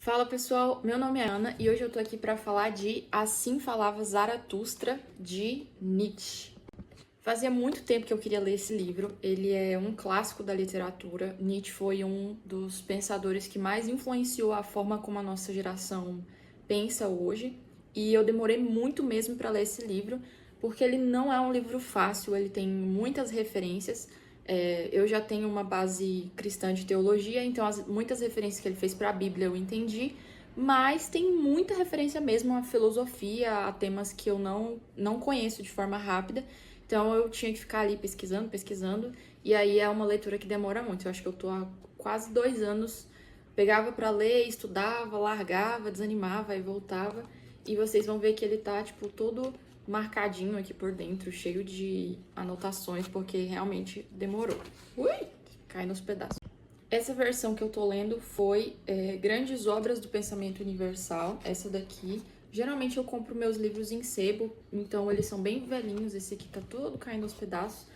Fala pessoal, meu nome é Ana e hoje eu tô aqui para falar de Assim Falava Zaratustra, de Nietzsche. Fazia muito tempo que eu queria ler esse livro, ele é um clássico da literatura. Nietzsche foi um dos pensadores que mais influenciou a forma como a nossa geração pensa hoje, e eu demorei muito mesmo para ler esse livro, porque ele não é um livro fácil, ele tem muitas referências. Eu já tenho uma base cristã de teologia, então muitas referências que ele fez para a Bíblia eu entendi, mas tem muita referência mesmo à filosofia, a temas que eu não conheço de forma rápida. Então eu tinha que ficar ali pesquisando, e aí é uma leitura que demora muito. Eu acho que eu tô há quase 2 anos, pegava pra ler, estudava, largava, desanimava e voltava. E vocês vão ver que ele tá, tipo, todo marcadinho aqui por dentro, cheio de anotações, porque realmente demorou. Ui! Cai nos pedaços. Essa versão que eu tô lendo foi Grandes Obras do Pensamento Universal, essa daqui. Geralmente eu compro meus livros em sebo, então eles são bem velhinhos, esse aqui tá todo caindo aos pedaços.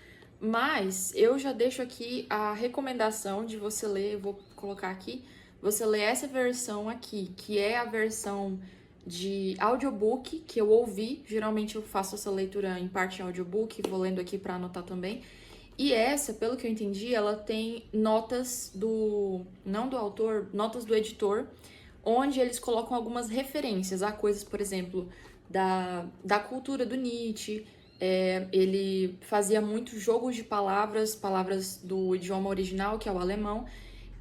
Mas eu já deixo aqui a recomendação de você ler, eu vou colocar aqui, você ler essa versão aqui, que é a versão de audiobook que eu ouvi. Geralmente eu faço essa leitura em parte em audiobook, vou lendo aqui para anotar também. E essa, pelo que eu entendi, ela tem notas não do autor, notas do editor, onde eles colocam algumas referências a coisas, por exemplo, da cultura do Nietzsche. Ele fazia muito jogos de palavras do idioma original, que é o alemão.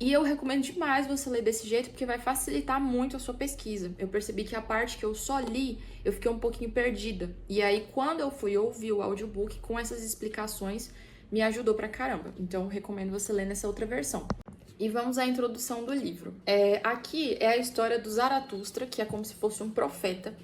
E eu recomendo demais você ler desse jeito, porque vai facilitar muito a sua pesquisa. Eu percebi que a parte que eu só li, eu fiquei um pouquinho perdida. E aí, quando eu fui ouvir o audiobook com essas explicações, me ajudou pra caramba. Então, eu recomendo você ler nessa outra versão. E vamos à introdução do livro. Aqui é a história do Zaratustra, que é como se fosse um profeta.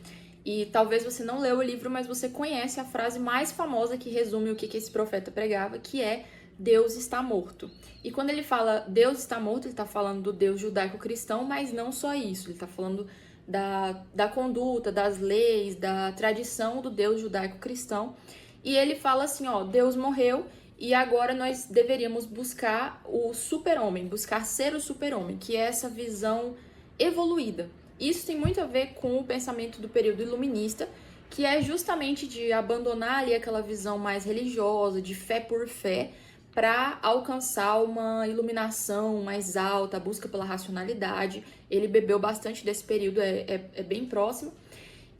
E talvez você não leu o livro, mas você conhece a frase mais famosa que resume o que esse profeta pregava, que é Deus está morto. E quando ele fala Deus está morto, ele está falando do Deus judaico-cristão, mas não só isso. Ele está falando da conduta, das leis, da tradição do Deus judaico-cristão. E ele fala assim, ó, Deus morreu e agora nós deveríamos buscar o super-homem, buscar ser o super-homem, que é essa visão evoluída. Isso tem muito a ver com o pensamento do período iluminista, que é justamente de abandonar ali aquela visão mais religiosa, de fé por fé, para alcançar uma iluminação mais alta, a busca pela racionalidade. Ele bebeu bastante desse período, é bem próximo.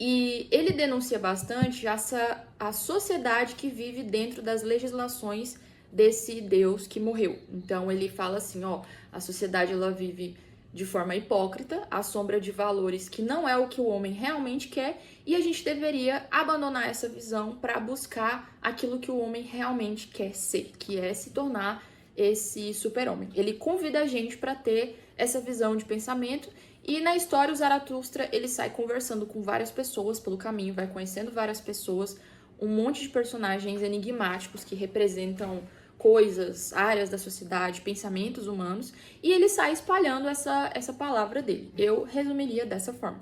E ele denuncia bastante a sociedade que vive dentro das legislações desse Deus que morreu. Então ele fala assim, ó, a sociedade ela vive de forma hipócrita, à sombra de valores que não é o que o homem realmente quer, e a gente deveria abandonar essa visão para buscar aquilo que o homem realmente quer ser, que é se tornar esse super-homem. Ele convida a gente para ter essa visão de pensamento. E na história, o Zaratustra, ele sai conversando com várias pessoas pelo caminho, vai conhecendo várias pessoas, um monte de personagens enigmáticos que representam coisas, áreas da sociedade, pensamentos humanos, e ele sai espalhando essa palavra dele. Eu resumiria dessa forma.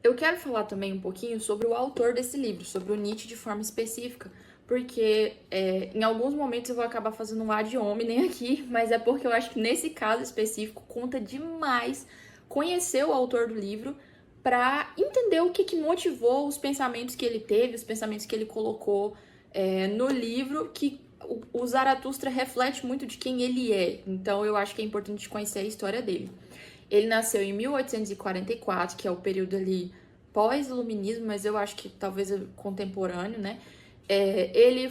Eu quero falar também um pouquinho sobre o autor desse livro, sobre o Nietzsche de forma específica, porque em alguns momentos eu vou acabar fazendo um ad hominem aqui, mas é porque eu acho que nesse caso específico conta demais conhecer o autor do livro para entender o que motivou os pensamentos que ele teve, os pensamentos que ele colocou no livro, que o Zaratustra reflete muito de quem ele é. Então eu acho que é importante conhecer a história dele. Ele nasceu em 1844, que é o período ali pós-iluminismo, mas eu acho que talvez contemporâneo, né? Ele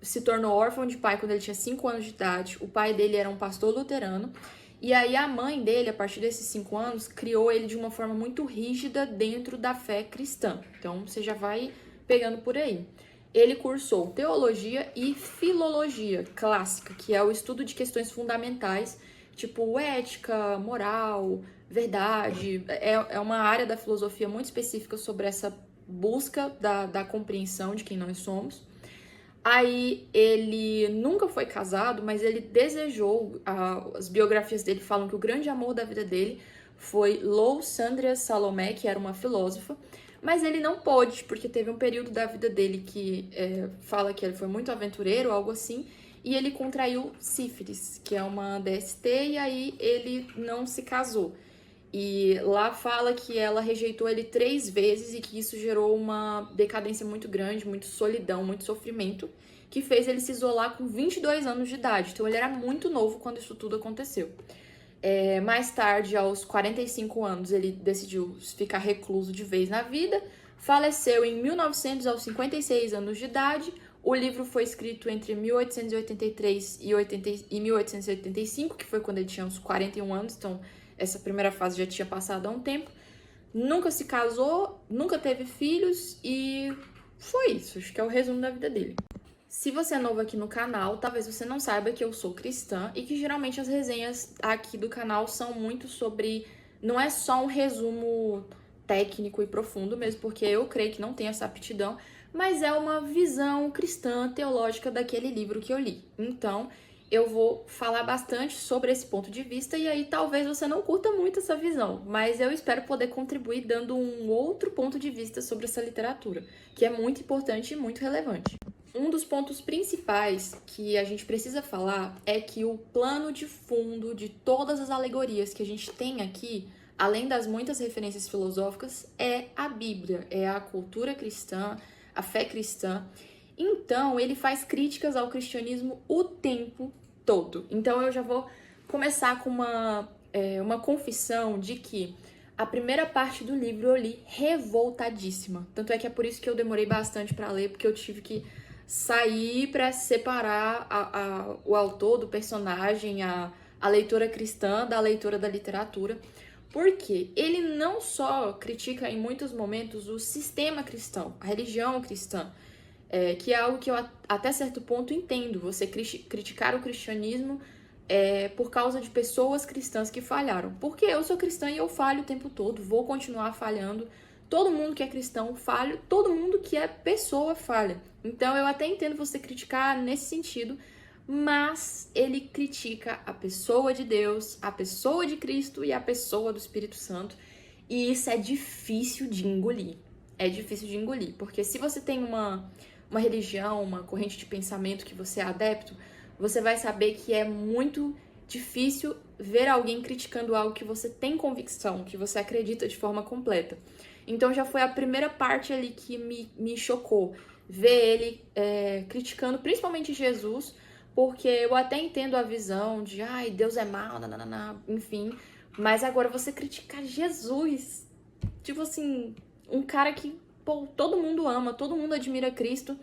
se tornou órfão de pai quando ele tinha 5 anos de idade. O pai dele era um pastor luterano. E aí a mãe dele, a partir desses 5 anos, criou ele de uma forma muito rígida dentro da fé cristã. Então você já vai pegando por aí. Ele cursou teologia e filologia clássica, que é o estudo de questões fundamentais, tipo ética, moral, verdade. É uma área da filosofia muito específica sobre essa busca da compreensão de quem nós somos. Aí ele nunca foi casado, mas ele desejou, as biografias dele falam que o grande amor da vida dele foi Loussandria Salomé, que era uma filósofa, mas ele não pôde, porque teve um período da vida dele que fala que ele foi muito aventureiro, algo assim, e ele contraiu sífilis, que é uma DST, e aí ele não se casou. E lá fala que ela rejeitou ele 3 vezes e que isso gerou uma decadência muito grande, muito solidão, muito sofrimento, que fez ele se isolar com 22 anos de idade. Então ele era muito novo quando isso tudo aconteceu. Mais tarde, aos 45 anos, ele decidiu ficar recluso de vez na vida. Faleceu em 1900, aos 56 anos de idade. O livro foi escrito entre 1883 e 1885, que foi quando ele tinha uns 41 anos, então essa primeira fase já tinha passado há um tempo. Nunca se casou, nunca teve filhos e foi isso. Acho que é o resumo da vida dele. Se você é novo aqui no canal, talvez você não saiba que eu sou cristã e que geralmente as resenhas aqui do canal são muito sobre... Não é só um resumo técnico e profundo mesmo, porque eu creio que não tem essa aptidão, mas é uma visão cristã, teológica daquele livro que eu li. Então, eu vou falar bastante sobre esse ponto de vista e aí talvez você não curta muito essa visão, mas eu espero poder contribuir dando um outro ponto de vista sobre essa literatura, que é muito importante e muito relevante. Um dos pontos principais que a gente precisa falar é que o plano de fundo de todas as alegorias que a gente tem aqui, além das muitas referências filosóficas, é a Bíblia, é a cultura cristã, a fé cristã. Então, ele faz críticas ao cristianismo o tempo todo. Então, eu já vou começar com uma confissão de que a primeira parte do livro eu li revoltadíssima. Tanto é que é por isso que eu demorei bastante para ler, porque eu tive que sair para separar o autor do personagem, a leitora cristã da leitora da literatura, porque ele não só critica em muitos momentos o sistema cristão, a religião cristã, que é algo que eu até certo ponto entendo, você criticar o cristianismo por causa de pessoas cristãs que falharam, porque eu sou cristã e eu falho o tempo todo, vou continuar falhando. Todo mundo que é cristão falha, todo mundo que é pessoa falha. Então eu até entendo você criticar nesse sentido, mas ele critica a pessoa de Deus, a pessoa de Cristo e a pessoa do Espírito Santo. E isso é difícil de engolir. É difícil de engolir, porque se você tem uma religião, uma corrente de pensamento que você é adepto, você vai saber que é muito difícil ver alguém criticando algo que você tem convicção, que você acredita de forma completa. Então já foi a primeira parte ali que me chocou, ver ele criticando principalmente Jesus, porque eu até entendo a visão de, ai, Deus é mau, nananana, enfim, mas agora você criticar Jesus, tipo assim, um cara que, pô, todo mundo ama, todo mundo admira Cristo,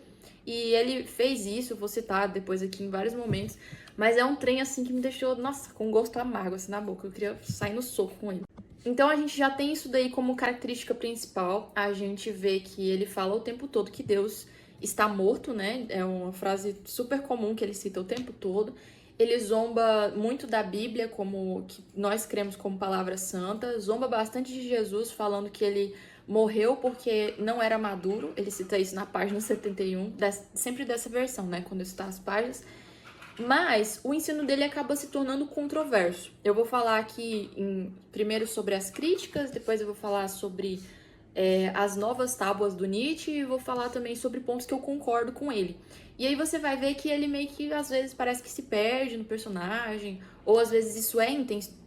e ele fez isso, vou citar depois aqui em vários momentos, mas é um trem assim que me deixou, nossa, com gosto amargo assim na boca, eu queria sair no soco com ele. Então a gente já tem isso daí como característica principal. A gente vê que ele fala o tempo todo que Deus está morto, né? É uma frase super comum que ele cita o tempo todo. Ele zomba muito da Bíblia, como que nós cremos como palavra santa. Zomba bastante de Jesus, falando que ele morreu porque não era maduro. Ele cita isso na página 71, sempre dessa versão, né? Quando eu citar as páginas. Mas o ensino dele acaba se tornando controverso. Eu vou falar aqui primeiro sobre as críticas, depois eu vou falar sobre as novas tábuas do Nietzsche e vou falar também sobre pontos que eu concordo com ele. E aí você vai ver que ele meio que às vezes parece que se perde no personagem, ou às vezes isso é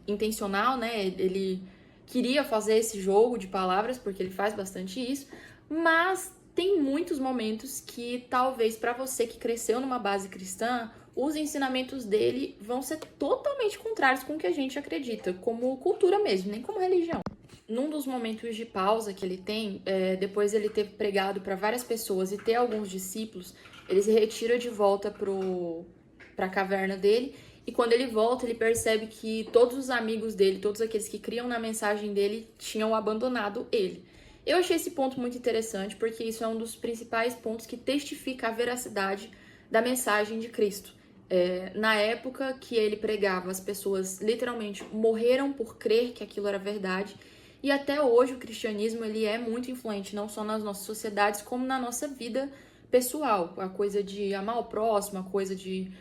intencional, né? Ele queria fazer esse jogo de palavras, porque ele faz bastante isso, mas tem muitos momentos que talvez para você que cresceu numa base cristã, os ensinamentos dele vão ser totalmente contrários com o que a gente acredita, como cultura mesmo, nem como religião. Num dos momentos de pausa que ele tem, depois ele ter pregado para várias pessoas e ter alguns discípulos, ele se retira de volta para a caverna dele, e quando ele volta, ele percebe que todos os amigos dele, todos aqueles que criam na mensagem dele, tinham abandonado ele. Eu achei esse ponto muito interessante, porque isso é um dos principais pontos que testifica a veracidade da mensagem de Cristo. Na época que ele pregava, as pessoas literalmente morreram por crer que aquilo era verdade, e até hoje o cristianismo ele é muito influente, não só nas nossas sociedades, como na nossa vida pessoal. A coisa de amar o próximo, a coisa de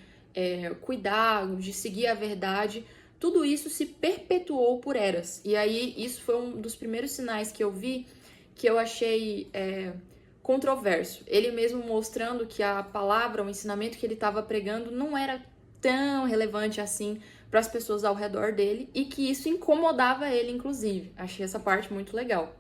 cuidar, de seguir a verdade, tudo isso se perpetuou por eras. E aí isso foi um dos primeiros sinais que eu vi, que eu achei controverso. Ele mesmo mostrando que a palavra, o ensinamento que ele estava pregando não era tão relevante assim para as pessoas ao redor dele e que isso incomodava ele, inclusive. Achei essa parte muito legal.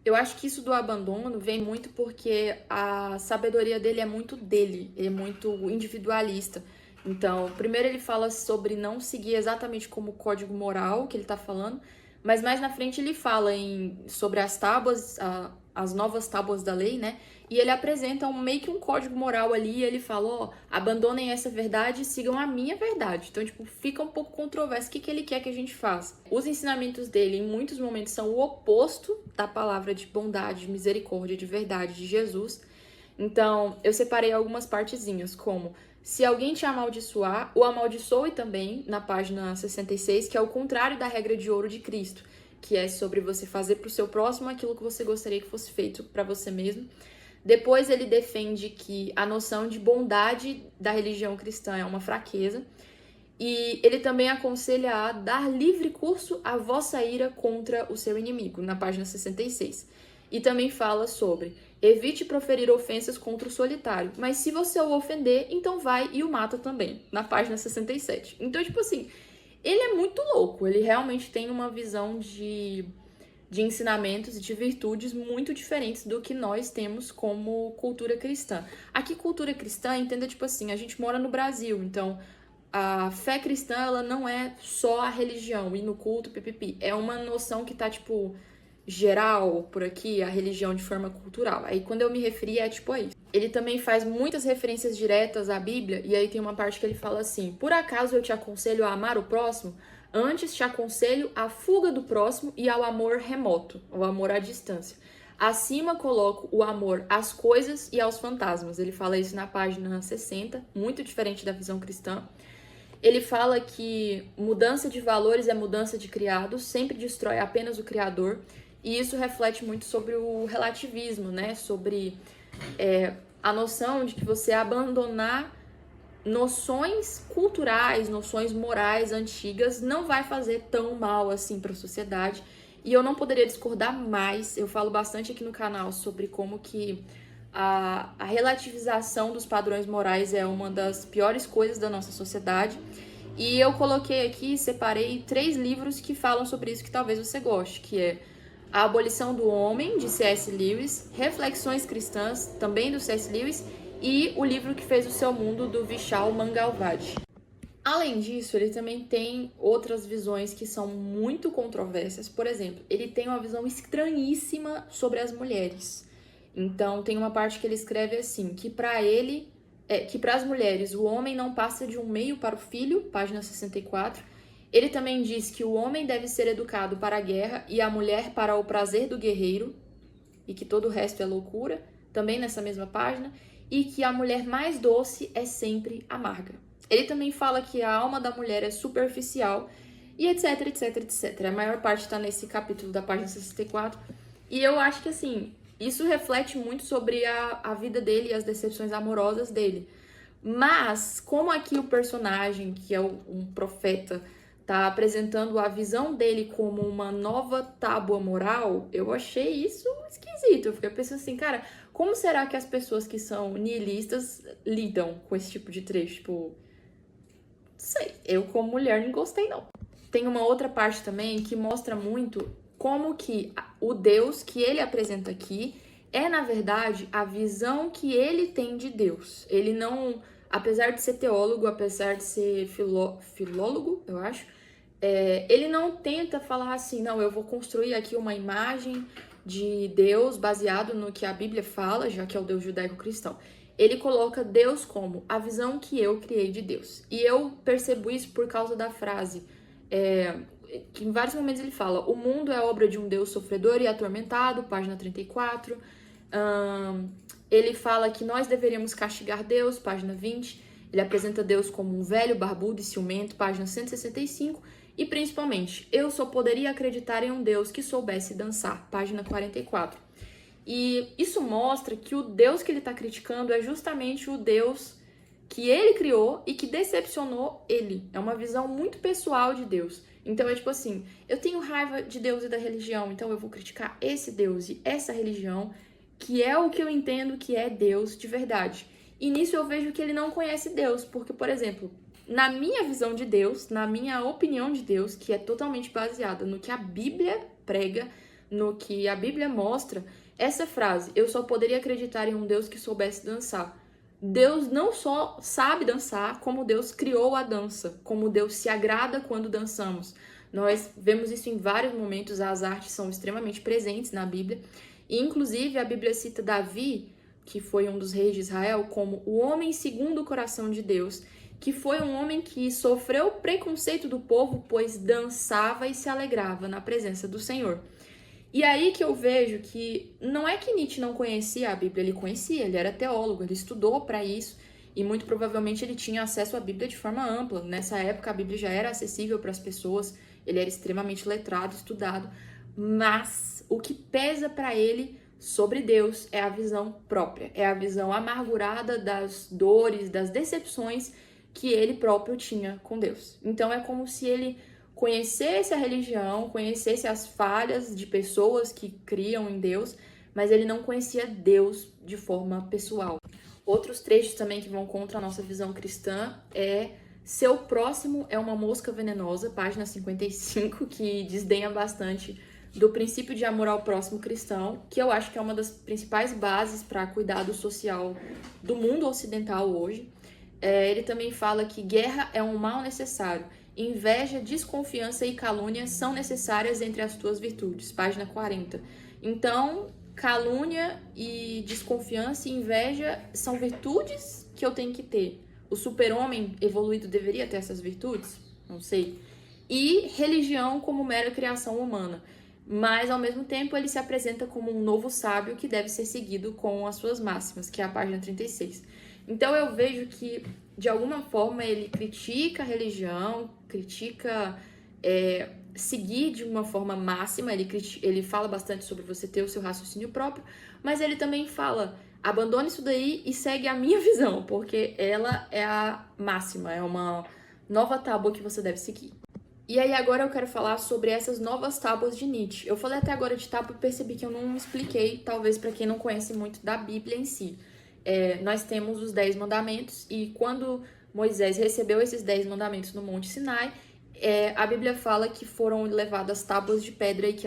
Eu acho que isso do abandono vem muito porque a sabedoria dele é muito dele, ele é muito individualista. Então, primeiro ele fala sobre não seguir exatamente como código moral que ele tá falando, mas mais na frente ele fala sobre as tábuas, as novas tábuas da lei, né? E ele apresenta meio que um código moral ali, e ele fala, ó, abandonem essa verdade e sigam a minha verdade. Então, tipo, fica um pouco controverso o que ele quer que a gente faça. Os ensinamentos dele, em muitos momentos, são o oposto da palavra de bondade, de misericórdia, de verdade de Jesus. Então, eu separei algumas partezinhas, como se alguém te amaldiçoar, o amaldiçoe também, na página 66, que é o contrário da regra de ouro de Cristo, que é sobre você fazer para o seu próximo aquilo que você gostaria que fosse feito para você mesmo. Depois ele defende que a noção de bondade da religião cristã é uma fraqueza. E ele também aconselha a dar livre curso à vossa ira contra o seu inimigo, na página 66. E também fala sobre evite proferir ofensas contra o solitário, mas se você o ofender, então vai e o mata também, na página 67. Então, tipo assim, ele é muito louco, ele realmente tem uma visão de ensinamentos e de virtudes muito diferentes do que nós temos como cultura cristã. Aqui, cultura cristã, entenda, tipo assim, a gente mora no Brasil, então a fé cristã, ela não é só a religião, ir no culto, pipipi. É uma noção que tá, tipo, geral por aqui, a religião de forma cultural. Aí, quando eu me referi, é tipo a isso. Ele também faz muitas referências diretas à Bíblia, e aí tem uma parte que ele fala assim, por acaso eu te aconselho a amar o próximo? Antes te aconselho à fuga do próximo e ao amor remoto, ao amor à distância. Acima coloco o amor às coisas e aos fantasmas. Ele fala isso na página 60, muito diferente da visão cristã. Ele fala que mudança de valores é mudança de criado, sempre destrói apenas o criador. E isso reflete muito sobre o relativismo, né? Sobre a noção de que você abandonar noções culturais, noções morais antigas não vai fazer tão mal assim para a sociedade. E eu não poderia discordar mais. Eu falo bastante aqui no canal sobre como que a relativização dos padrões morais é uma das piores coisas da nossa sociedade. E eu coloquei aqui, separei 3 livros que falam sobre isso que talvez você goste, que é A Abolição do Homem, de C.S. Lewis, Reflexões Cristãs, também do C.S. Lewis, e o livro que fez o seu mundo, do Vishal Mangalwadi. Além disso, ele também tem outras visões que são muito controversas. Por exemplo, ele tem uma visão estranhíssima sobre as mulheres. Então, tem uma parte que ele escreve assim, que para ele, que para as mulheres, o homem não passa de um meio para o filho, página 64. Ele também diz que o homem deve ser educado para a guerra e a mulher para o prazer do guerreiro, e que todo o resto é loucura, também nessa mesma página, e que a mulher mais doce é sempre amarga. Ele também fala que a alma da mulher é superficial, e etc, etc, etc. A maior parte está nesse capítulo da página 64. E eu acho que, assim, isso reflete muito sobre a vida dele e as decepções amorosas dele. Mas, como aqui o personagem, que é um profeta, tá apresentando a visão dele como uma nova tábua moral, eu achei isso esquisito. Eu fiquei pensando assim, cara, como será que as pessoas que são nihilistas lidam com esse tipo de trecho? Tipo, não sei, eu como mulher não gostei não. Tem uma outra parte também que mostra muito como que o Deus que ele apresenta aqui é, na verdade, a visão que ele tem de Deus. Ele não, apesar de ser teólogo, apesar de ser filólogo, eu acho, ele não tenta falar assim, não, eu vou construir aqui uma imagem de Deus baseado no que a Bíblia fala, já que é o Deus judaico-cristão. Ele coloca Deus como a visão que eu criei de Deus. E eu percebo isso por causa da frase, que em vários momentos ele fala, o mundo é obra de um Deus sofredor e atormentado, página 34. Ele fala que nós deveríamos castigar Deus, página 20. Ele apresenta Deus como um velho, barbudo e ciumento, página 165. E principalmente, eu só poderia acreditar em um Deus que soubesse dançar, página 44. E isso mostra que o Deus que ele está criticando é justamente o Deus que ele criou e que decepcionou ele. É uma visão muito pessoal de Deus. Então é tipo assim, eu tenho raiva de Deus e da religião, então eu vou criticar esse Deus e essa religião, que é o que eu entendo que é Deus de verdade. E nisso eu vejo que ele não conhece Deus, porque, por exemplo, na minha visão de Deus, na minha opinião de Deus, que é totalmente baseada no que a Bíblia prega, no que a Bíblia mostra, essa frase, eu só poderia acreditar em um Deus que soubesse dançar. Deus não só sabe dançar, como Deus criou a dança, como Deus se agrada quando dançamos. Nós vemos isso em vários momentos, as artes são extremamente presentes na Bíblia. E, inclusive, a Bíblia cita Davi, que foi um dos reis de Israel, como o homem segundo o coração de Deus, que foi um homem que sofreu preconceito do povo, pois dançava e se alegrava na presença do Senhor. E aí que eu vejo que não é que Nietzsche não conhecia a Bíblia, ele conhecia, ele era teólogo, ele estudou para isso e muito provavelmente ele tinha acesso à Bíblia de forma ampla. Nessa época a Bíblia já era acessível para as pessoas, ele era extremamente letrado, estudado, mas o que pesa para ele sobre Deus é a visão própria, é a visão amargurada das dores, das decepções que ele próprio tinha com Deus. Então é como se ele conhecesse a religião, conhecesse as falhas de pessoas que criam em Deus, mas ele não conhecia Deus de forma pessoal. Outros trechos também que vão contra a nossa visão cristã é seu próximo é uma mosca venenosa, página 55, que desdenha bastante do princípio de amor ao próximo cristão, que eu acho que é uma das principais bases para cuidado social do mundo ocidental hoje. Ele também fala que guerra é um mal necessário. Inveja, desconfiança e calúnia são necessárias entre as tuas virtudes. Página 40. Então, calúnia e desconfiança e inveja são virtudes que eu tenho que ter. O super-homem evoluído deveria ter essas virtudes? Não sei. E religião como mera criação humana. Mas, ao mesmo tempo, ele se apresenta como um novo sábio que deve ser seguido com as suas máximas, que é a página 36. Então, eu vejo que, de alguma forma, ele critica a religião, critica seguir de uma forma máxima, ele fala bastante sobre você ter o seu raciocínio próprio, mas ele também fala, abandone isso daí e segue a minha visão, porque ela é a máxima, é uma nova tábua que você deve seguir. E aí agora eu quero falar sobre essas novas tábuas de Nietzsche. Eu falei até agora de tábua e percebi que eu não expliquei, talvez para quem não conhece muito da Bíblia em si. Nós temos os 10 mandamentos e quando Moisés recebeu esses 10 mandamentos no Monte Sinai, a Bíblia fala que foram levadas tábuas de pedra e que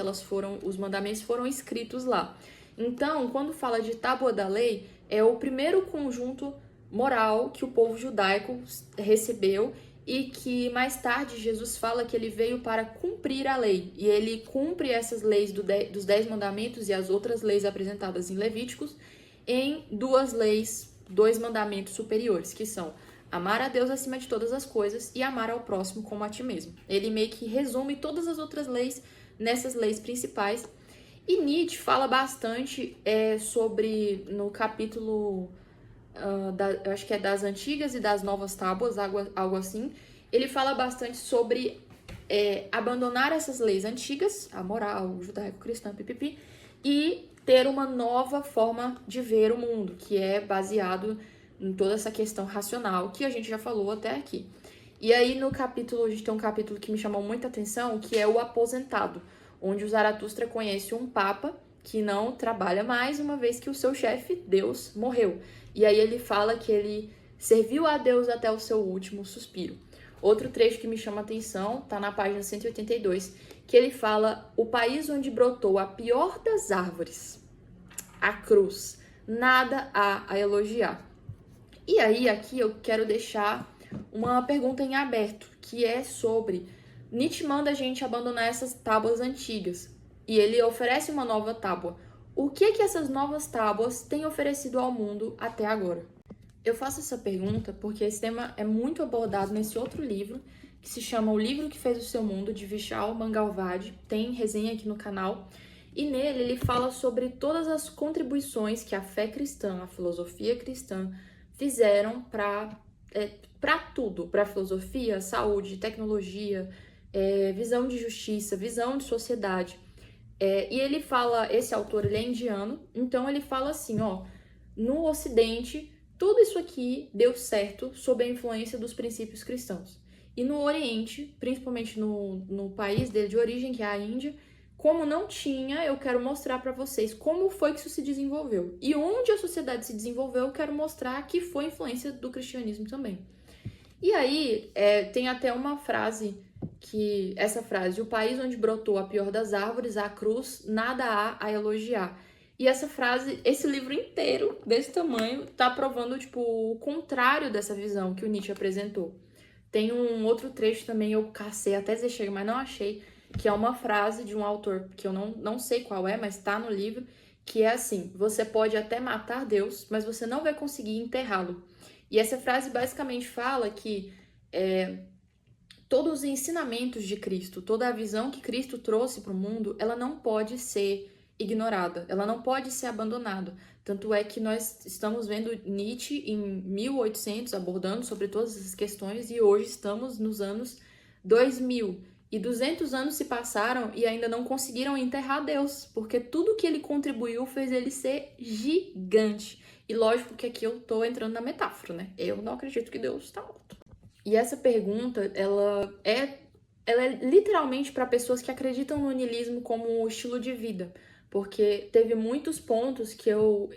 os mandamentos foram escritos lá. Então, quando fala de tábua da lei, é o primeiro conjunto moral que o povo judaico recebeu e que mais tarde Jesus fala que ele veio para cumprir a lei. E ele cumpre essas leis dos 10 mandamentos e as outras leis apresentadas em Levíticos em dois mandamentos superiores, que são amar a Deus acima de todas as coisas e amar ao próximo como a ti mesmo. Ele meio que resume todas as outras leis nessas leis principais. E Nietzsche fala bastante sobre, no capítulo, eu acho que é das antigas e das novas tábuas, algo assim, ele fala bastante sobre abandonar essas leis antigas, a moral, judaico-cristã, pipipi, e ter uma nova forma de ver o mundo, que é baseado em toda essa questão racional, que a gente já falou até aqui. E aí no capítulo, a gente tem um capítulo que me chamou muita atenção, que é o aposentado, onde o Zaratustra conhece um papa que não trabalha mais, uma vez que o seu chefe, Deus, morreu. E aí ele fala que ele serviu a Deus até o seu último suspiro. Outro trecho que me chama a atenção está na página 182, que ele fala: o país onde brotou a pior das árvores, a cruz, nada há a elogiar. E aí aqui eu quero deixar uma pergunta em aberto, que é sobre Nietzsche manda a gente abandonar essas tábuas antigas e ele oferece uma nova tábua. O que essas novas tábuas têm oferecido ao mundo até agora? Eu faço essa pergunta porque esse tema é muito abordado nesse outro livro, que se chama O Livro que Fez o Seu Mundo, de Vishal Mangalwadi. Tem resenha aqui no canal. E nele ele fala sobre todas as contribuições que a fé cristã, a filosofia cristã, fizeram para tudo, para filosofia, saúde, tecnologia, visão de justiça, visão de sociedade. E ele fala, esse autor ele é indiano, então ele fala assim, no Ocidente, tudo isso aqui deu certo sob a influência dos princípios cristãos. E no Oriente, principalmente no país dele de origem, que é a Índia, como não tinha, eu quero mostrar para vocês como foi que isso se desenvolveu. E onde a sociedade se desenvolveu, eu quero mostrar que foi influência do cristianismo também. E aí, tem até uma frase essa frase, o país onde brotou a pior das árvores, a cruz, nada há a elogiar. E essa frase, esse livro inteiro, desse tamanho, tá provando, tipo, o contrário dessa visão que o Nietzsche apresentou. Tem um outro trecho também, eu cacei até dizer chega, mas não achei, que é uma frase de um autor, que eu não sei qual é, mas tá no livro, que é assim, você pode até matar Deus, mas você não vai conseguir enterrá-lo. E essa frase basicamente fala que todos os ensinamentos de Cristo, toda a visão que Cristo trouxe para o mundo, ela não pode ser ignorada, ela não pode ser abandonada. Tanto é que nós estamos vendo Nietzsche em 1800 abordando sobre todas essas questões e hoje estamos nos anos 2000. E 200 anos se passaram e ainda não conseguiram enterrar Deus, porque tudo que ele contribuiu fez ele ser gigante. E lógico que aqui eu tô entrando na metáfora, né? Eu não acredito que Deus está morto. E essa pergunta, ela é literalmente para pessoas que acreditam no niilismo como estilo de vida, porque teve muitos pontos que eu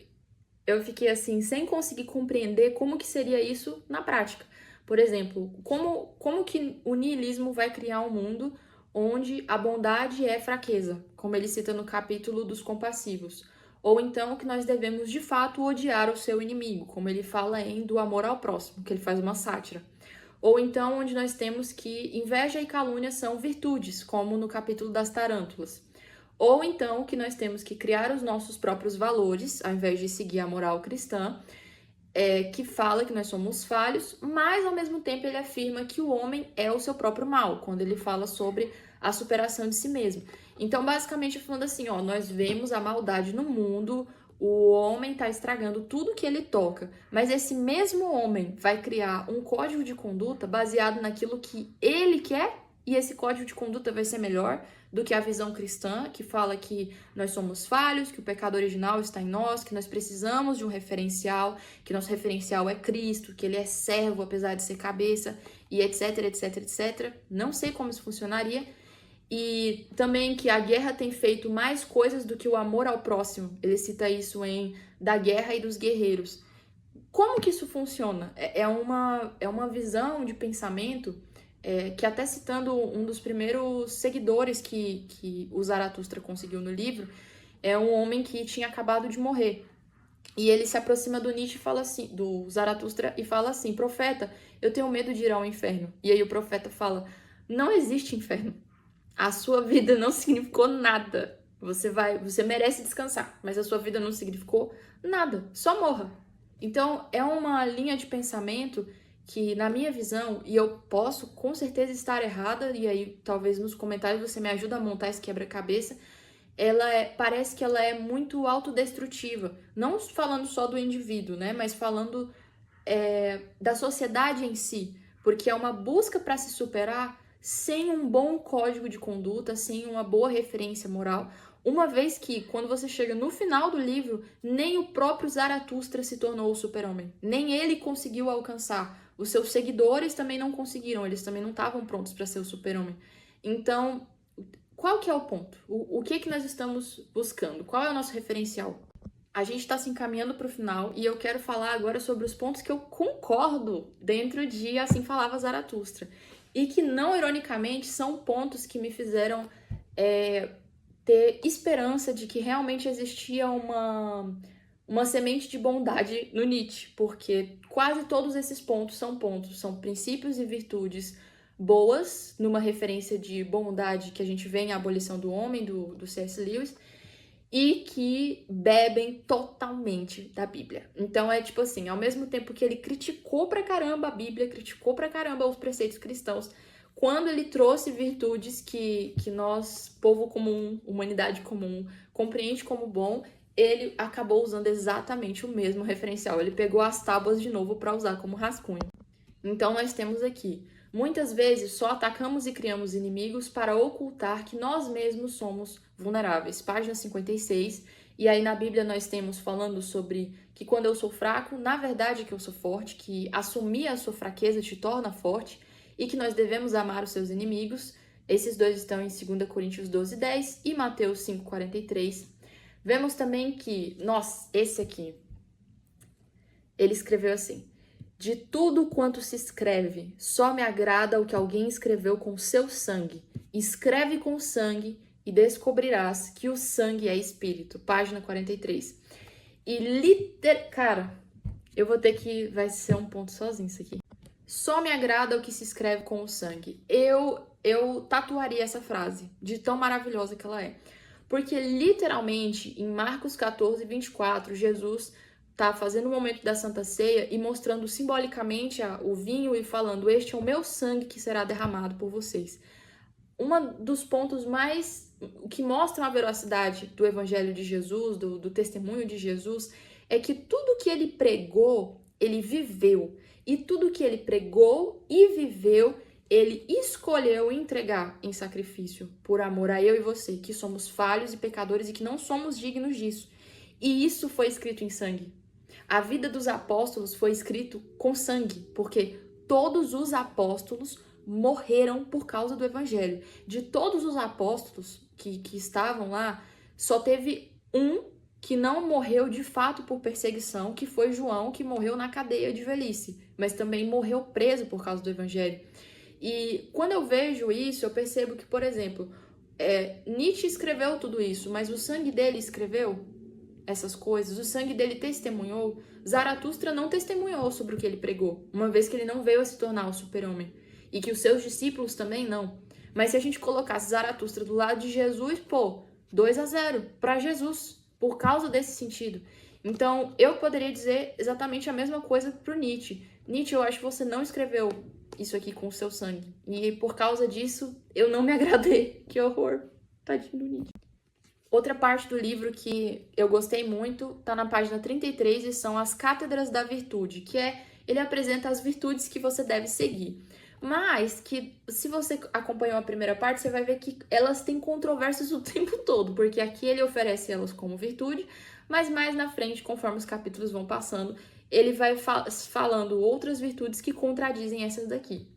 fiquei assim, sem conseguir compreender como que seria isso na prática. Por exemplo, como que o niilismo vai criar um mundo onde a bondade é fraqueza, como ele cita no capítulo dos compassivos. Ou então que nós devemos de fato odiar o seu inimigo, como ele fala em Do Amor ao Próximo, que ele faz uma sátira. Ou então onde nós temos que inveja e calúnia são virtudes, como no capítulo das tarântulas. Ou então que nós temos que criar os nossos próprios valores, ao invés de seguir a moral cristã, que fala que nós somos falhos, mas ao mesmo tempo ele afirma que o homem é o seu próprio mal, quando ele fala sobre a superação de si mesmo. Então, basicamente, falando assim, ó, nós vemos a maldade no mundo, o homem está estragando tudo que ele toca, mas esse mesmo homem vai criar um código de conduta baseado naquilo que ele quer, e esse código de conduta vai ser melhor do que a visão cristã, que fala que nós somos falhos, que o pecado original está em nós, que nós precisamos de um referencial, que nosso referencial é Cristo, que ele é servo apesar de ser cabeça, e etc, etc, etc. Não sei como isso funcionaria. E também que a guerra tem feito mais coisas do que o amor ao próximo. Ele cita isso em Da Guerra e dos Guerreiros. Como que isso funciona? É uma visão de pensamento que até citando um dos primeiros seguidores que o Zaratustra conseguiu no livro, é um homem que tinha acabado de morrer. E ele se aproxima do Nietzsche e fala assim, do Zaratustra, e fala assim, profeta, eu tenho medo de ir ao inferno. E aí o profeta fala, não existe inferno. A sua vida não significou nada. Você merece descansar, mas a sua vida não significou nada. Só morra. Então, é uma linha de pensamento que, na minha visão, e eu posso com certeza estar errada, e aí talvez nos comentários você me ajude a montar esse quebra-cabeça, parece que ela é muito autodestrutiva. Não falando só do indivíduo, né? Mas falando da sociedade em si. Porque é uma busca para se superar sem um bom código de conduta, sem uma boa referência moral, uma vez que, quando você chega no final do livro, nem o próprio Zaratustra se tornou o super-homem, nem ele conseguiu alcançar, os seus seguidores também não conseguiram, eles também não estavam prontos para ser o super-homem. Então, qual que é o ponto? O que nós estamos buscando? Qual é o nosso referencial? A gente está se encaminhando para o final e eu quero falar agora sobre os pontos que eu concordo dentro de Assim Falava Zaratustra. E que, não ironicamente, são pontos que me fizeram ter esperança de que realmente existia uma semente de bondade no Nietzsche, porque quase todos esses pontos, são princípios e virtudes boas, numa referência de bondade que a gente vê em A Abolição do Homem, do C.S. Lewis, e que bebem totalmente da Bíblia. Então é tipo assim, ao mesmo tempo que ele criticou pra caramba a Bíblia, criticou pra caramba os preceitos cristãos, quando ele trouxe virtudes que nós, povo comum, humanidade comum, compreende como bom, ele acabou usando exatamente o mesmo referencial. Ele pegou as tábuas de novo para usar como rascunho. Então nós temos aqui, muitas vezes só atacamos e criamos inimigos para ocultar que nós mesmos somos vulneráveis. Página 56. E aí na Bíblia nós temos falando sobre que quando eu sou fraco, na verdade é que eu sou forte, que assumir a sua fraqueza te torna forte e que nós devemos amar os seus inimigos. Esses dois estão em 2 Coríntios 12:10 e Mateus 5:43. Vemos também que, esse aqui, ele escreveu assim: De tudo quanto se escreve, só me agrada o que alguém escreveu com seu sangue. Escreve com sangue e descobrirás que o sangue é espírito. Página 43. Cara, eu vou ter que... Vai ser um ponto sozinho isso aqui. Só me agrada o que se escreve com o sangue. Eu tatuaria essa frase, de tão maravilhosa que ela é. Porque literalmente, em Marcos 14, 24, Jesus tá fazendo o momento da Santa Ceia e mostrando simbolicamente o vinho e falando: este é o meu sangue que será derramado por vocês. Um dos pontos mais que mostram a veracidade do Evangelho de Jesus, do testemunho de Jesus, é que tudo que ele pregou, ele viveu. E tudo que ele pregou e viveu, ele escolheu entregar em sacrifício por amor a eu e você, que somos falhos e pecadores e que não somos dignos disso. E isso foi escrito em sangue. A vida dos apóstolos foi escrito com sangue, porque todos os apóstolos morreram por causa do evangelho. De todos os apóstolos que estavam lá, só teve um que não morreu de fato por perseguição, que foi João, que morreu na cadeia de velhice, mas também morreu preso por causa do evangelho. E quando eu vejo isso, eu percebo que, por exemplo, Nietzsche escreveu tudo isso, mas o sangue dele escreveu essas coisas, o sangue dele testemunhou. Zaratustra não testemunhou sobre o que ele pregou, uma vez que ele não veio a se tornar o super-homem, e que os seus discípulos também não. Mas se a gente colocasse Zaratustra do lado de Jesus, 2-0 para Jesus, por causa desse sentido. Então, eu poderia dizer exatamente a mesma coisa pro Nietzsche. Nietzsche, eu acho que você não escreveu isso aqui com o seu sangue. E por causa disso, eu não me agradei. Que horror. Tadinho do Nietzsche. Outra parte do livro que eu gostei muito tá na página 33 e são as Cátedras da Virtude, que ele apresenta as virtudes que você deve seguir. Mas que, se você acompanhou a primeira parte, você vai ver que elas têm controvérsias o tempo todo, porque aqui ele oferece elas como virtude, mas mais na frente, conforme os capítulos vão passando, ele vai falando outras virtudes que contradizem essas daqui.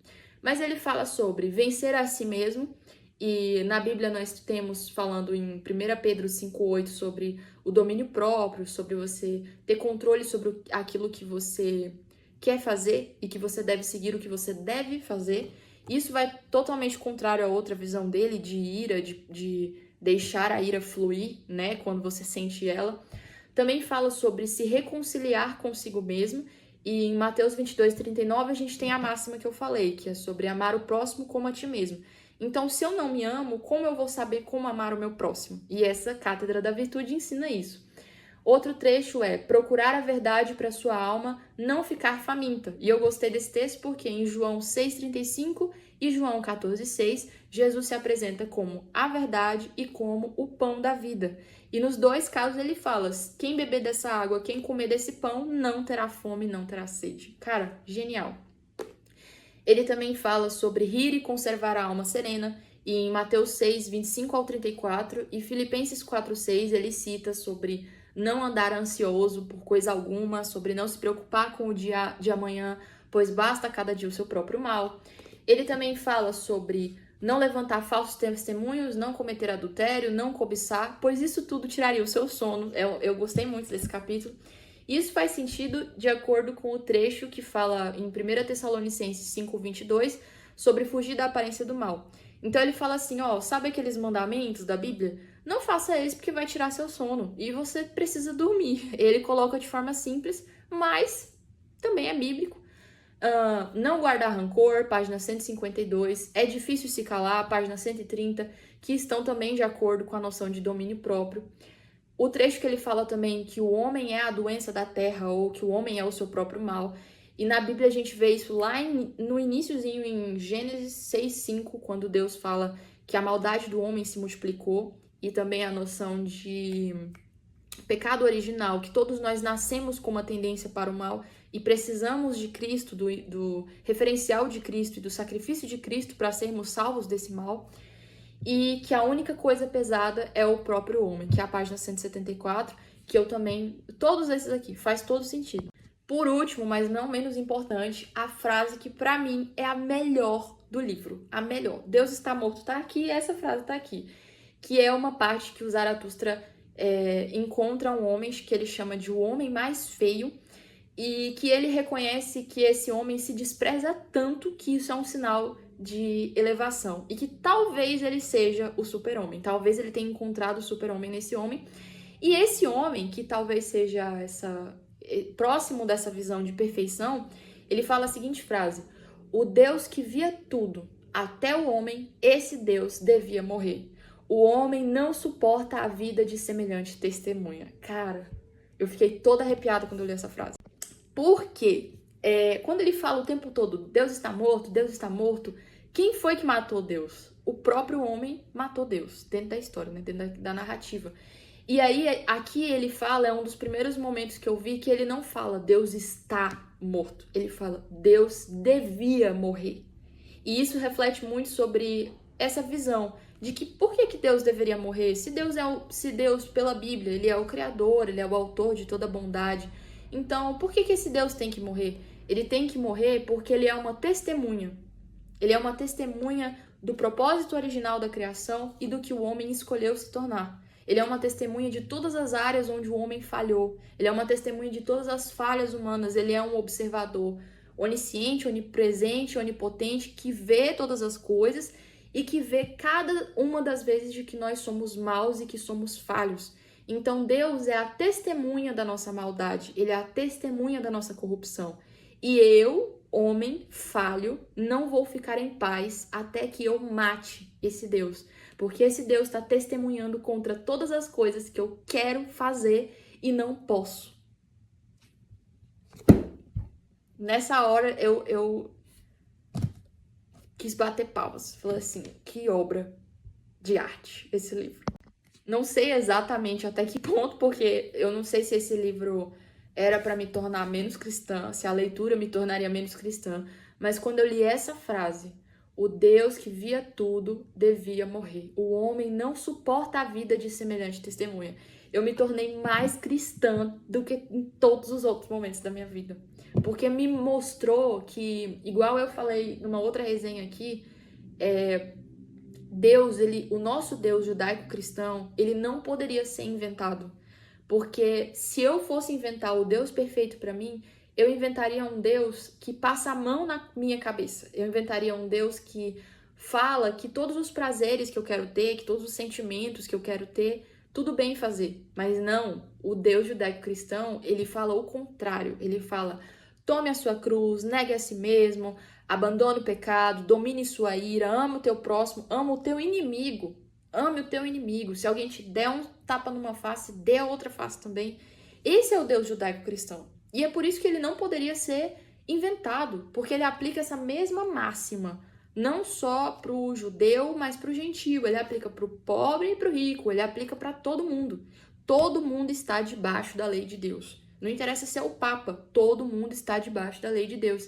Mas ele fala sobre vencer a si mesmo, e na Bíblia nós temos falando em 1 Pedro 5,8 sobre o domínio próprio, sobre você ter controle sobre aquilo que você quer fazer e que você deve seguir o que você deve fazer. Isso vai totalmente contrário a outra visão dele de ira, de deixar a ira fluir, né, quando você sente ela. Também fala sobre se reconciliar consigo mesmo. E em Mateus 22:39 a gente tem a máxima que eu falei, que é sobre amar o próximo como a ti mesmo. Então, se eu não me amo, como eu vou saber como amar o meu próximo? E essa Cátedra da Virtude ensina isso. Outro trecho é procurar a verdade para sua alma, não ficar faminta. E eu gostei desse texto porque em João 6,35 e João 14,6, Jesus se apresenta como a verdade e como o pão da vida. E nos dois casos ele fala, quem beber dessa água, quem comer desse pão, não terá fome, não terá sede. Cara, genial. Ele também fala sobre rir e conservar a alma serena, e em Mateus 6, 25 ao 34, e Filipenses 4,6, ele cita sobre não andar ansioso por coisa alguma, sobre não se preocupar com o dia de amanhã, pois basta cada dia o seu próprio mal. Ele também fala sobre não levantar falsos testemunhos, não cometer adultério, não cobiçar, pois isso tudo tiraria o seu sono. Eu gostei muito desse capítulo. Isso faz sentido de acordo com o trecho que fala em 1 Tessalonicenses 5:22 sobre fugir da aparência do mal. Então ele fala assim, sabe aqueles mandamentos da Bíblia? Não faça eles porque vai tirar seu sono e você precisa dormir. Ele coloca de forma simples, mas também é bíblico. Não guardar rancor, página 152. É difícil se calar, página 130, que estão também de acordo com a noção de domínio próprio. O trecho que ele fala também que o homem é a doença da terra ou que o homem é o seu próprio mal. E na Bíblia a gente vê isso lá no iniciozinho em Gênesis 6:5, quando Deus fala que a maldade do homem se multiplicou, e também a noção de pecado original, que todos nós nascemos com uma tendência para o mal e precisamos de Cristo, do referencial de Cristo e do sacrifício de Cristo para sermos salvos desse mal. E que a única coisa pesada é o próprio homem, que é a página 174, que eu também... Todos esses aqui, faz todo sentido. Por último, mas não menos importante, a frase que pra mim é a melhor do livro. A melhor. Deus está morto, tá aqui, e essa frase tá aqui. Que é uma parte que o Zaratustra encontra um homem que ele chama de o homem mais feio. e que ele reconhece que esse homem se despreza tanto que isso é um sinal de elevação e que talvez ele seja o super-homem, talvez ele tenha encontrado o super-homem nesse homem, e esse homem, que talvez seja próximo dessa visão de perfeição, ele fala a seguinte frase: o Deus que via tudo, até o homem, esse Deus devia morrer. O homem não suporta a vida de semelhante testemunha. Cara, eu fiquei toda arrepiada quando eu li essa frase. Porque quando ele fala o tempo todo, Deus está morto, quem foi que matou Deus? O próprio homem matou Deus, dentro da história, né? Dentro da narrativa. E aí, aqui ele fala, é um dos primeiros momentos que eu vi que ele não fala Deus está morto. Ele fala Deus devia morrer. E isso reflete muito sobre essa visão de que por que Deus deveria morrer? Se Deus, pela Bíblia, ele é o Criador, ele é o autor de toda bondade. Então, por que esse Deus tem que morrer? Ele tem que morrer porque ele é uma testemunha. Ele é uma testemunha do propósito original da criação e do que o homem escolheu se tornar. Ele é uma testemunha de todas as áreas onde o homem falhou. Ele é uma testemunha de todas as falhas humanas. Ele é um observador onisciente, onipresente, onipotente, que vê todas as coisas e que vê cada uma das vezes de que nós somos maus e que somos falhos. Então Deus é a testemunha da nossa maldade, ele é a testemunha da nossa corrupção. E eu, homem falho, não vou ficar em paz até que eu mate esse Deus. Porque esse Deus está testemunhando contra todas as coisas que eu quero fazer e não posso. Nessa hora eu quis bater palmas. Falei assim, que obra de arte esse livro. Não sei exatamente até que ponto, porque eu não sei se esse livro era para me tornar menos cristã, se a leitura me tornaria menos cristã, mas quando eu li essa frase, o Deus que via tudo devia morrer. O homem não suporta a vida de semelhante testemunha. Eu me tornei mais cristã do que em todos os outros momentos da minha vida. Porque me mostrou que, igual eu falei numa outra resenha aqui, Deus, o nosso Deus judaico-cristão, ele não poderia ser inventado. Porque se eu fosse inventar o Deus perfeito para mim, eu inventaria um Deus que passa a mão na minha cabeça. Eu inventaria um Deus que fala que todos os prazeres que eu quero ter, que todos os sentimentos que eu quero ter, tudo bem fazer. Mas não, o Deus judaico-cristão, ele fala o contrário. Ele fala, tome a sua cruz, negue a si mesmo, abandone o pecado, domine sua ira, ama o teu próximo, ama o teu inimigo. Ame o teu inimigo. Se alguém te der um tapa numa face, dê a outra face também. Esse é o Deus judaico-cristão. E é por isso que ele não poderia ser inventado, porque ele aplica essa mesma máxima, não só para o judeu, mas para o gentio. Ele aplica para o pobre e para o rico, ele aplica para todo mundo. Todo mundo está debaixo da lei de Deus. Não interessa se é o Papa, todo mundo está debaixo da lei de Deus.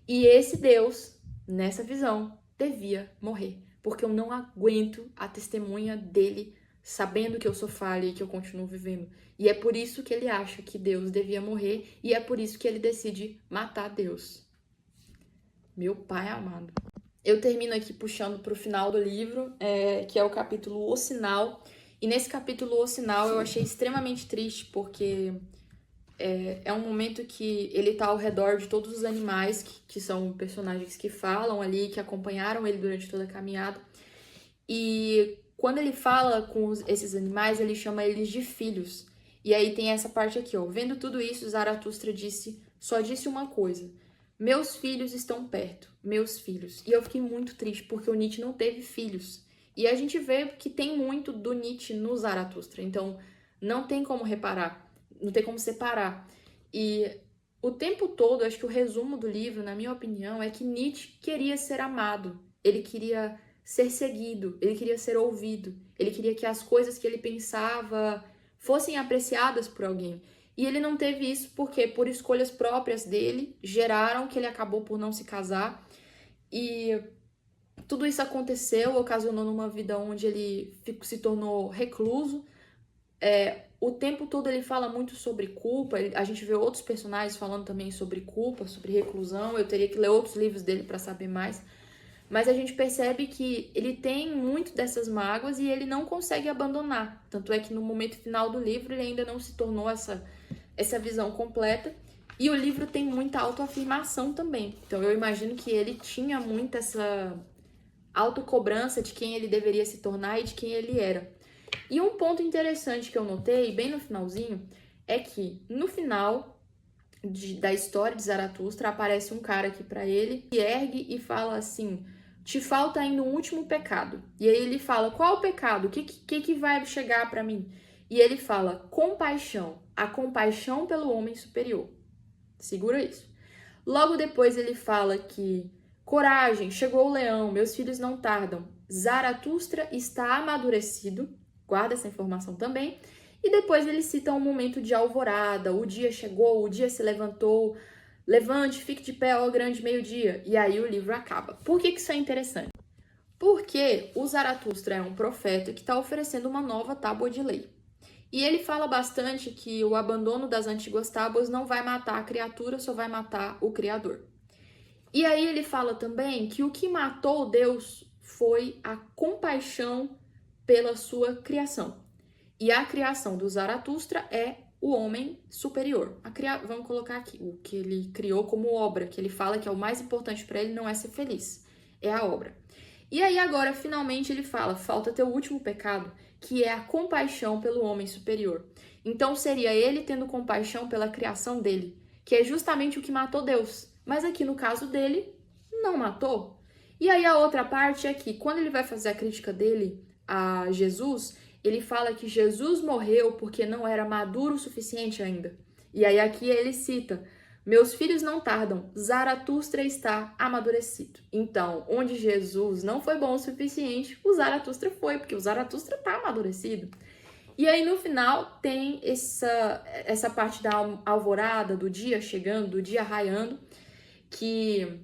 E esse Deus, nessa visão, devia morrer, porque eu não aguento a testemunha dele sabendo que eu sou falha e que eu continuo vivendo. E é por isso que ele acha que Deus devia morrer e é por isso que ele decide matar Deus. Meu pai amado. Eu termino aqui puxando para o final do livro, que é o capítulo O Sinal. E nesse capítulo O Sinal eu achei extremamente triste, porque é um momento que ele tá ao redor de todos os animais, que são personagens que falam ali, que acompanharam ele durante toda a caminhada. E quando ele fala com esses animais, ele chama eles de filhos. E aí tem essa parte aqui, ó. Vendo tudo isso, Zaratustra só disse uma coisa. Meus filhos estão perto, meus filhos. E eu fiquei muito triste, porque o Nietzsche não teve filhos. E a gente vê que tem muito do Nietzsche no Zaratustra. Então, não tem como reparar, não tem como separar. E o tempo todo, acho que o resumo do livro, na minha opinião, é que Nietzsche queria ser amado. Ele queria ser seguido, ele queria ser ouvido. Ele queria que as coisas que ele pensava fossem apreciadas por alguém. E ele não teve isso porque, por escolhas próprias dele, geraram que ele acabou por não se casar. E tudo isso aconteceu, ocasionou numa vida onde ele se tornou recluso. O tempo todo ele fala muito sobre culpa. A gente vê outros personagens falando também sobre culpa, sobre reclusão. Eu teria que ler outros livros dele para saber mais. Mas a gente percebe que ele tem muito dessas mágoas e ele não consegue abandonar. Tanto é que no momento final do livro ele ainda não se tornou essa visão completa. E o livro tem muita autoafirmação também. Então eu imagino que ele tinha muita essa autocobrança de quem ele deveria se tornar e de quem ele era. E um ponto interessante que eu notei, bem no finalzinho, é que no final da história de Zaratustra aparece um cara aqui pra ele, se ergue e fala assim: te falta ainda um último pecado. E aí ele fala: qual o pecado? O que vai chegar pra mim? E ele fala: compaixão, a compaixão pelo homem superior. Segura isso. Logo depois ele fala que coragem, chegou o leão, meus filhos não tardam. Zaratustra está amadurecido. Guarda essa informação também. E depois ele cita um momento de alvorada, o dia chegou, o dia se levantou, levante, fique de pé, ó grande meio-dia. E aí o livro acaba. Por que isso é interessante? Porque o Zaratustra é um profeta que está oferecendo uma nova tábua de lei. E ele fala bastante que o abandono das antigas tábuas não vai matar a criatura, só vai matar o Criador. E aí ele fala também que o que matou Deus foi a compaixão pela sua criação. E a criação do Zaratustra é o homem superior. Vamos colocar aqui o que ele criou como obra, que ele fala que é o mais importante para ele não é ser feliz, é a obra. E aí agora, finalmente, ele fala, falta ter o último pecado, que é a compaixão pelo homem superior. Então seria ele tendo compaixão pela criação dele, que é justamente o que matou Deus. Mas aqui no caso dele, não matou. E aí a outra parte é que, quando ele vai fazer a crítica dele a Jesus, ele fala que Jesus morreu porque não era maduro o suficiente ainda. E aí aqui ele cita: meus filhos não tardam, Zaratustra está amadurecido. Então, onde Jesus não foi bom o suficiente, o Zaratustra foi, porque o Zaratustra está amadurecido. E aí no final tem essa parte da alvorada, do dia chegando, do dia raiando, que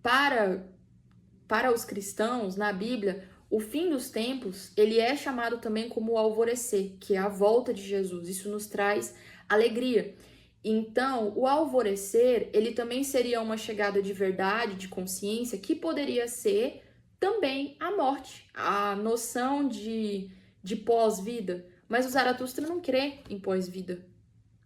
para os cristãos, na Bíblia, o fim dos tempos, ele é chamado também como o alvorecer, que é a volta de Jesus. Isso nos traz alegria. Então, o alvorecer, ele também seria uma chegada de verdade, de consciência, que poderia ser também a morte, a noção de pós-vida. Mas o Zaratustra não crê em pós-vida.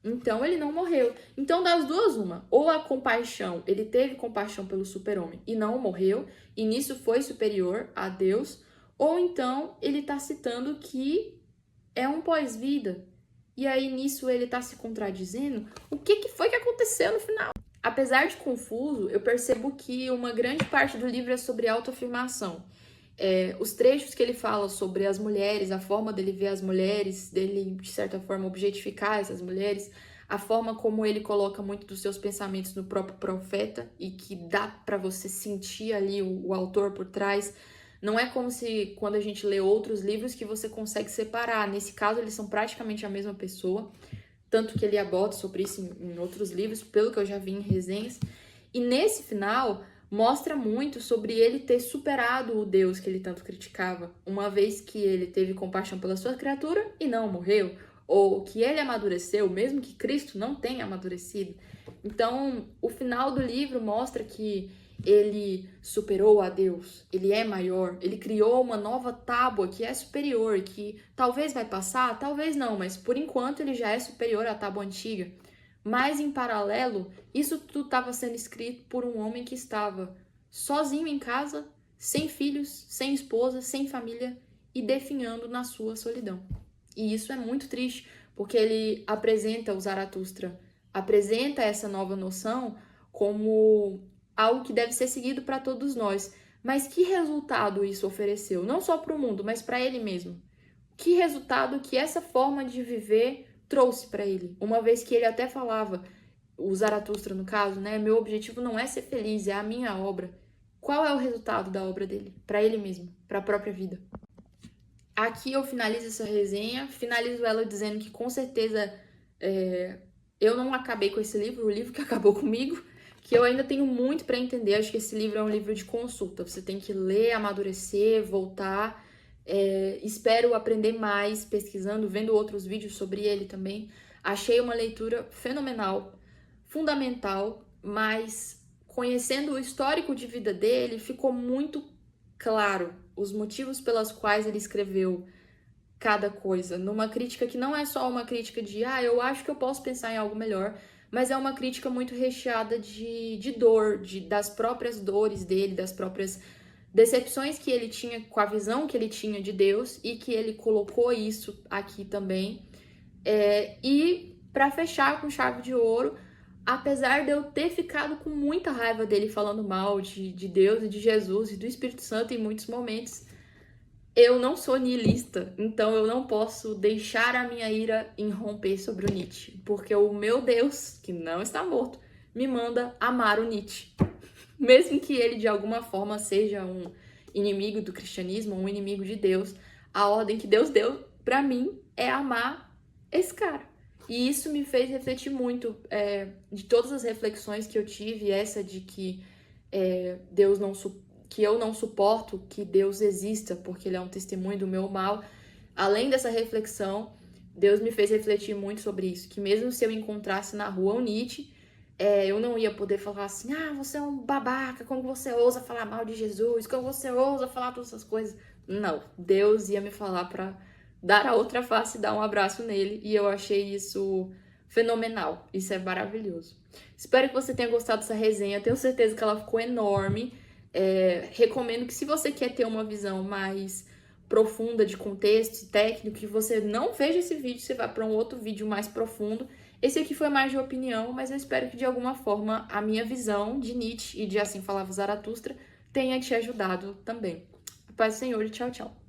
Então, ele não morreu. Então, das duas, uma. Ou a compaixão, ele teve compaixão pelo super-homem e não morreu, e nisso foi superior a Deus. Ou então, ele está citando que é um pós-vida. E aí, nisso, ele está se contradizendo. O que foi que aconteceu no final? Apesar de confuso, eu percebo que uma grande parte do livro é sobre autoafirmação. Os trechos que ele fala sobre as mulheres, a forma dele ver as mulheres, dele, de certa forma, objetificar essas mulheres, a forma como ele coloca muito dos seus pensamentos no próprio profeta e que dá para você sentir ali o autor por trás. Não é como se, quando a gente lê outros livros, que você consegue separar. Nesse caso, eles são praticamente a mesma pessoa, tanto que ele aborda sobre isso em outros livros, pelo que eu já vi em resenhas. E nesse final, mostra muito sobre ele ter superado o Deus que ele tanto criticava, uma vez que ele teve compaixão pela sua criatura e não morreu, ou que ele amadureceu, mesmo que Cristo não tenha amadurecido. Então, o final do livro mostra que ele superou a Deus, ele é maior, ele criou uma nova tábua que é superior, que talvez vai passar, talvez não, mas por enquanto ele já é superior à tábua antiga. Mas em paralelo, isso tudo estava sendo escrito por um homem que estava sozinho em casa, sem filhos, sem esposa, sem família e definhando na sua solidão. E isso é muito triste, porque ele apresenta o Zaratustra, apresenta essa nova noção como algo que deve ser seguido para todos nós. Mas que resultado isso ofereceu? Não só para o mundo, mas para ele mesmo. Que resultado que essa forma de viver trouxe para ele? Uma vez que ele até falava, o Zaratustra no caso, né? Meu objetivo não é ser feliz, é a minha obra. Qual é o resultado da obra dele? Para ele mesmo, para a própria vida. Aqui eu finalizo essa resenha, finalizo ela dizendo que com certeza eu não acabei com esse livro, o livro que acabou comigo, que eu ainda tenho muito para entender. Acho que esse livro é um livro de consulta, você tem que ler, amadurecer, voltar. Espero aprender mais pesquisando, vendo outros vídeos sobre ele também. Achei uma leitura fenomenal, fundamental, mas conhecendo o histórico de vida dele, ficou muito claro os motivos pelos quais ele escreveu cada coisa, numa crítica que não é só uma crítica de eu acho que eu posso pensar em algo melhor, mas é uma crítica muito recheada de dor, das próprias dores dele, das próprias decepções que ele tinha com a visão que ele tinha de Deus e que ele colocou isso aqui também. E para fechar com chave de ouro, apesar de eu ter ficado com muita raiva dele falando mal de Deus e de Jesus e do Espírito Santo em muitos momentos, eu não sou niilista, então eu não posso deixar a minha ira irromper sobre o Nietzsche, porque o meu Deus, que não está morto, me manda amar o Nietzsche. Mesmo que ele de alguma forma seja um inimigo do cristianismo, um inimigo de Deus, a ordem que Deus deu para mim é amar esse cara. E isso me fez refletir muito de todas as reflexões que eu tive, essa de que que eu não suporto que Deus exista, porque ele é um testemunho do meu mal. Além dessa reflexão, Deus me fez refletir muito sobre isso, que mesmo se eu encontrasse na rua o Nietzsche, eu não ia poder falar assim, você é um babaca, como você ousa falar mal de Jesus, como você ousa falar todas essas coisas. Não, Deus ia me falar pra dar a outra face e dar um abraço nele, e eu achei isso fenomenal, isso é maravilhoso. Espero que você tenha gostado dessa resenha, tenho certeza que ela ficou enorme. Recomendo que se você quer ter uma visão mais profunda de contexto e técnico, que você não veja esse vídeo, você vá para um outro vídeo mais profundo. Esse aqui foi mais de opinião, mas eu espero que de alguma forma a minha visão de Nietzsche e de Assim Falava Zaratustra tenha te ajudado também. A paz do Senhor e tchau, tchau.